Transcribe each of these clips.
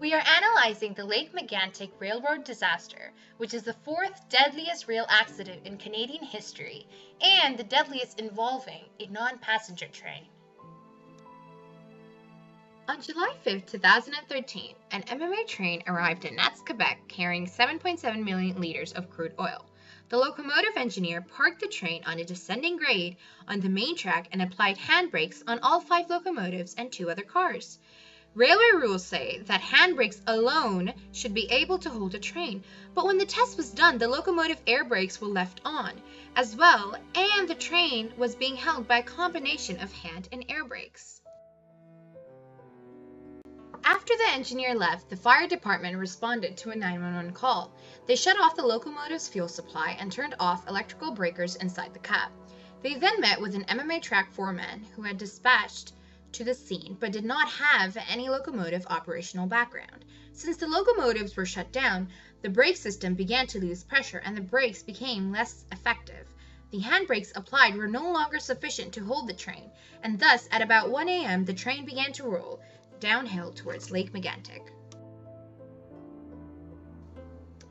We are analyzing the Lake Megantic Railroad disaster, which is the fourth deadliest rail accident in Canadian history and the deadliest involving a non-passenger train. On July 5, 2013, an MMA train arrived at Nats, Quebec carrying 7.7 million liters of crude oil. The locomotive engineer parked the train on a descending grade on the main track and applied handbrakes on all 5 locomotives and 2 other cars. Railway rules say that handbrakes alone should be able to hold a train, but when the test was done, the locomotive air brakes were left on as well, and the train was being held by a combination of hand and air brakes. After the engineer left, the fire department responded to a 911 call. They shut off the locomotive's fuel supply and turned off electrical breakers inside the cab. They then met with an MMA track foreman who had dispatched to the scene but did not have any locomotive operational background. Since the locomotives were shut down, the brake system began to lose pressure and the brakes became less effective. The handbrakes applied were no longer sufficient to hold the train, and thus at about 1 a.m. the train began to roll downhill towards Lake Megantic.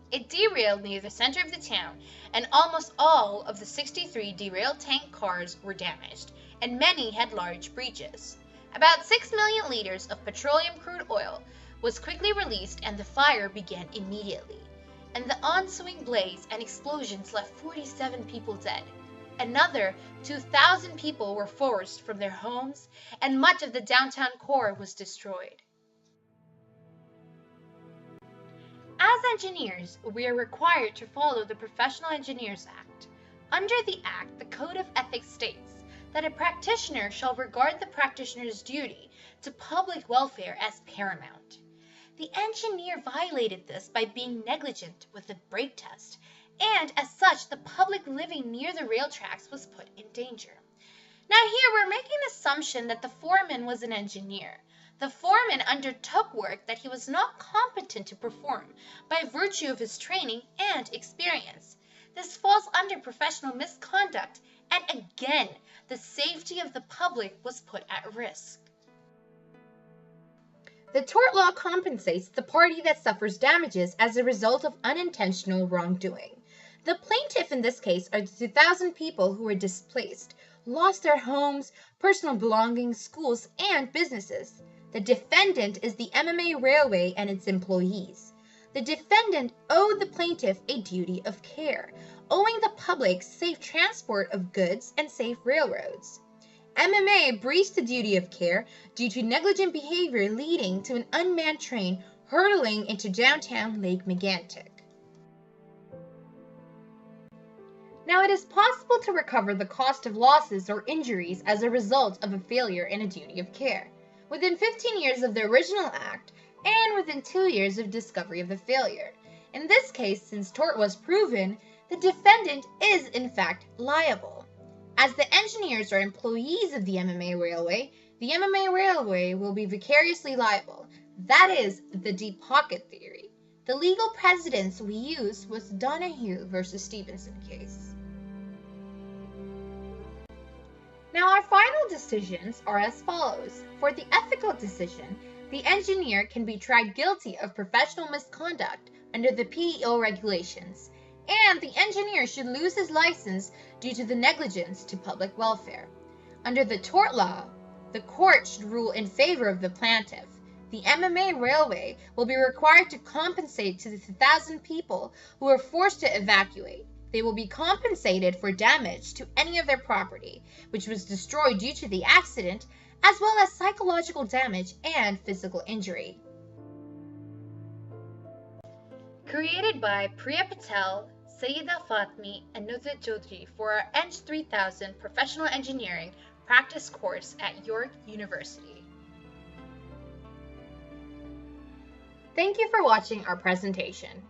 It derailed near the center of the town, and almost all of the 63 derailed tank cars were damaged, and many had large breaches. About 6 million liters of petroleum crude oil was quickly released and the fire began immediately. And the ensuing blaze and explosions left 47 people dead. Another 2,000 people were forced from their homes, and much of the downtown core was destroyed. As engineers, we are required to follow the Professional Engineers Act. Under the Act, the Code of Ethics states that a practitioner shall regard the practitioner's duty to public welfare as paramount. The engineer violated this by being negligent with the brake test, and as such, the public living near the rail tracks was put in danger. Now here we're making the assumption that the foreman was an engineer. The foreman undertook work that he was not competent to perform by virtue of his training and experience. This falls under professional misconduct, and again, the safety of the public was put at risk. The tort law compensates the party that suffers damages as a result of unintentional wrongdoing. The plaintiff in this case are the 2,000 people who were displaced, lost their homes, personal belongings, schools, and businesses. The defendant is the MMA Railway and its employees. The defendant owed the plaintiff a duty of care, owing the public safe transport of goods and safe railroads. MMA breached the duty of care due to negligent behavior leading to an unmanned train hurtling into downtown Lake Megantic. Now, it is possible to recover the cost of losses or injuries as a result of a failure in a duty of care, within 15 years of the original act and within 2 years of discovery of the failure. In this case, since tort was proven, the defendant is in fact liable. As the engineers are employees of the MMA Railway, the MMA Railway will be vicariously liable. That is the deep pocket theory. The legal precedence we used was Donahue versus Stevenson case. Now our final decisions are as follows. For the ethical decision, the engineer can be tried guilty of professional misconduct under the PEO regulations, and the engineer should lose his license due to the negligence to public welfare. Under the tort law, the court should rule in favor of the plaintiff. The MMA Railway will be required to compensate to the 1,000 people who were forced to evacuate. They will be compensated for damage to any of their property, which was destroyed due to the accident, as well as psychological damage and physical injury. Created by Priya Patel, Sayida Fatmi, and Nuzhat Chaudhry for our ENG 3000 Professional Engineering Practice course at York University. Thank you for watching our presentation.